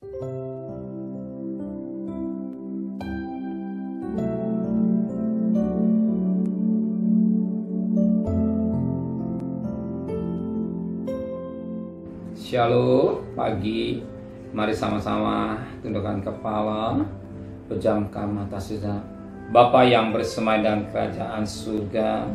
Shalom, pagi. Mari sama-sama tundukkan kepala, pejamkan mata saudara. Bapa yang bersemayam dalam kerajaan surga,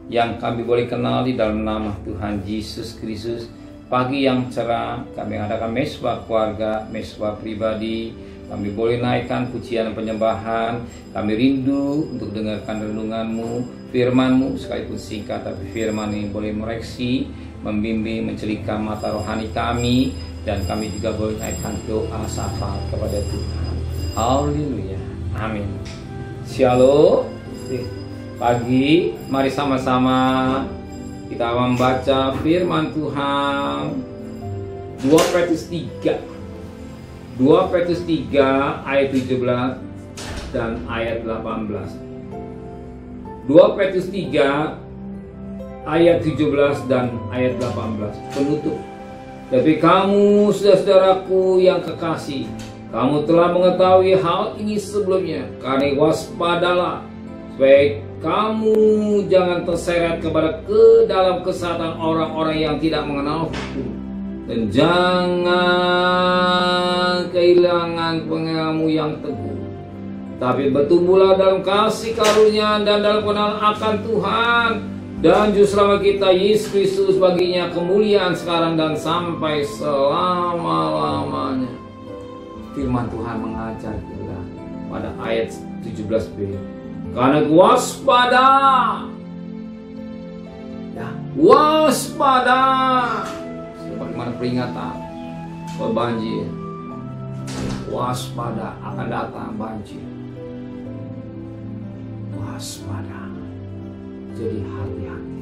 yang kami boleh kenal di dalam nama Tuhan Yesus Kristus. Pagi yang cerah, kami adakan mesbah keluarga, mesbah pribadi. Kami boleh naikkan pujian dan penyembahan. Kami rindu untuk dengarkan renungan-Mu, firman-Mu, sekalipun singkat, tapi firman ini boleh mereksi, membimbing, mencerahkan mata rohani kami, dan kami juga boleh naikkan doa syafaat kepada Tuhan. Haleluya, amin. Shalom. Pagi, mari sama-sama kita membaca firman Tuhan. 2 Petrus 3 ayat 17 dan ayat 18. 2 Petrus 3 ayat 17 dan ayat 18 penutup. Tapi kamu, saudara-saudaraku yang kekasih, kamu telah mengetahui hal ini sebelumnya. Karena waspadalah, supaya kamu jangan terseret ke dalam kesesatan orang-orang yang tidak mengenal hukum, dan jangan kehilangan pengenalmu yang teguh. Tapi bertumbuhlah dalam kasih karunia dan dalam pengenalan akan Tuhan dan Juru Selamat kita Yesus Kristus, baginya kemuliaan sekarang dan sampai selama-lamanya. Firman Tuhan mengajar kita pada ayat 17b. Karena waspada, ya, waspada, sebagaimana peringatan banjir, waspada akan datang banjir. Waspada, jadi hati-hati,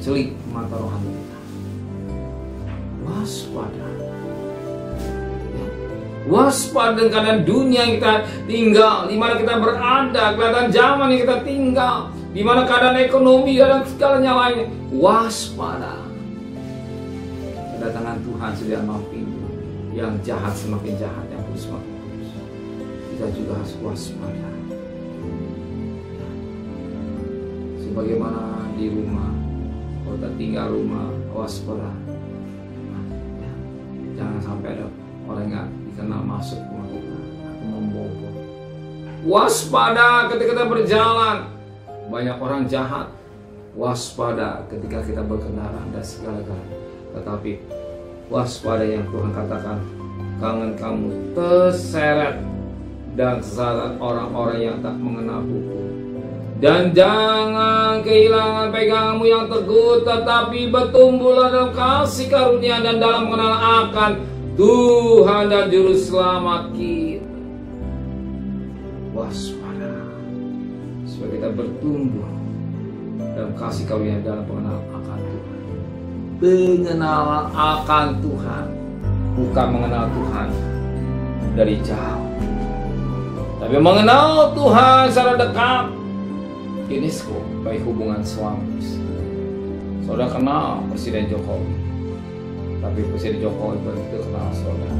celik mata rohani kita, waspada. Waspada dengan keadaan dunia yang kita tinggal, di mana kita berada, keadaan zaman yang kita tinggal, di mana keadaan ekonomi dan segalanya lainnya. Waspada. Kedatangan Tuhan sudah mampir, yang jahat semakin jahat, yang buruk semakin buruk. Kita juga harus waspada. Sebagaimana di rumah, kalau kita tinggal rumah, waspada. Jangan sampai ada orang yang dikenal masuk rumah kita atau membobol. Waspada ketika kita berjalan, banyak orang jahat. Waspada ketika kita berkendara dan segala-galanya. Tetapi waspada yang Tuhan katakan, jangan kamu terseret dan kesesatan orang-orang yang tak mengenal hukum, dan jangan kehilangan peganganmu yang teguh, tetapi bertumbuhlah dalam kasih karunia dan dalam mengenal akan Tuhan dan Juru Selamat kita. Waspada, supaya kita bertumbuh dalam kasih karunia dalam pengenalan akan Tuhan. Pengenalan akan Tuhan, bukan mengenal Tuhan dari jauh, tapi mengenal Tuhan secara dekat. Ini baik hubungan suami istri. Saudara kenal Presiden Jokowi, tapi Presiden Jokowi begitu kenal saudara,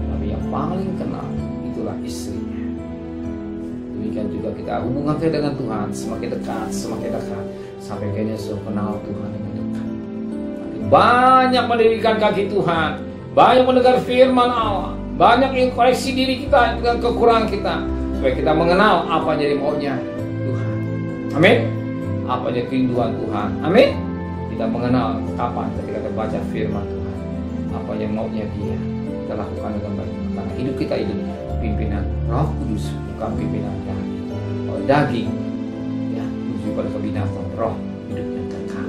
tapi yang paling kenal itulah istrinya. Demikian juga kita hubungan kita dengan Tuhan semakin dekat, sampai kayaknya sudah kenal Tuhan dengan dekat. Banyak mendirikan kaki Tuhan, banyak mendengar firman Allah, banyak introspeksi diri kita dengan kekurangan kita, supaya kita mengenal apa yang jadi maunya Tuhan. Amin. Apa yang kerinduan Tuhan. Amin. Kita mengenal kapan ketika kita baca firman Tuhan, apa yang maunya Dia, kita lakukan dengan baik. Karena hidup kita hidup pimpinan Roh Kudus, bukan pimpinan daging, ya, menuju pada kebinasaan. Roh hidup yang kekal.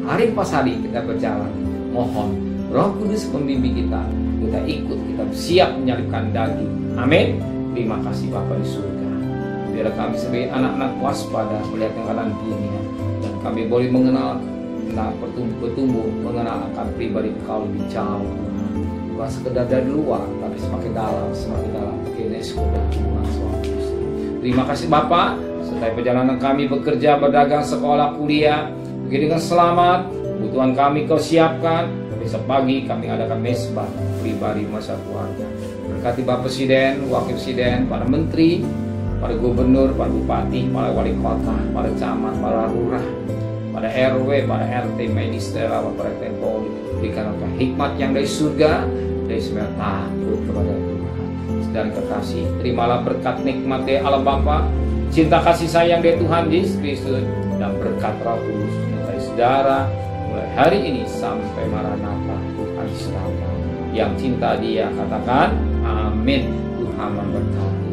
Hari pas hari kita berjalan, mohon Roh Kudus membimbing kita. Kita ikut, kita siap menyalibkan daging. Amin. Terima kasih Bapa di surga. Biar kami sebagai anak-anak waspada melihat keadaan dunia, dan kami boleh mengenal, bertumbuh mengenal akan pribadi Engkau lebih jauh. Bukan sekedar dari luar, tapi semakin dalam. Kenesco dan hubungan suami istri. Terima kasih Bapak, serta perjalanan kami bekerja, berdagang, sekolah, kuliah, begini dengan selamat. Kebutuhan kami Kau siapkan, Besok pagi kami adakan mesbah pribadi masa keluarga. Berkati Bapak Presiden, Wakil Presiden, para Menteri, para Gubernur, para Bupati, para Wali Kota, para Camat, para Lurah, pada RW, pada RT, medis, relawan, para Polri. Berikan hikmat yang dari surga, dari semua takut kepada Tuhan dan kekasih. Terimalah berkat nikmatnya Allah Bapa, cinta kasih sayang dari Tuhan Yesus Kristus, dan berkat Roh Kudus menyertai saudara mulai hari ini sampai Maranatha. Tuhan serta yang cinta Dia katakan amin. Tuhan memberkati.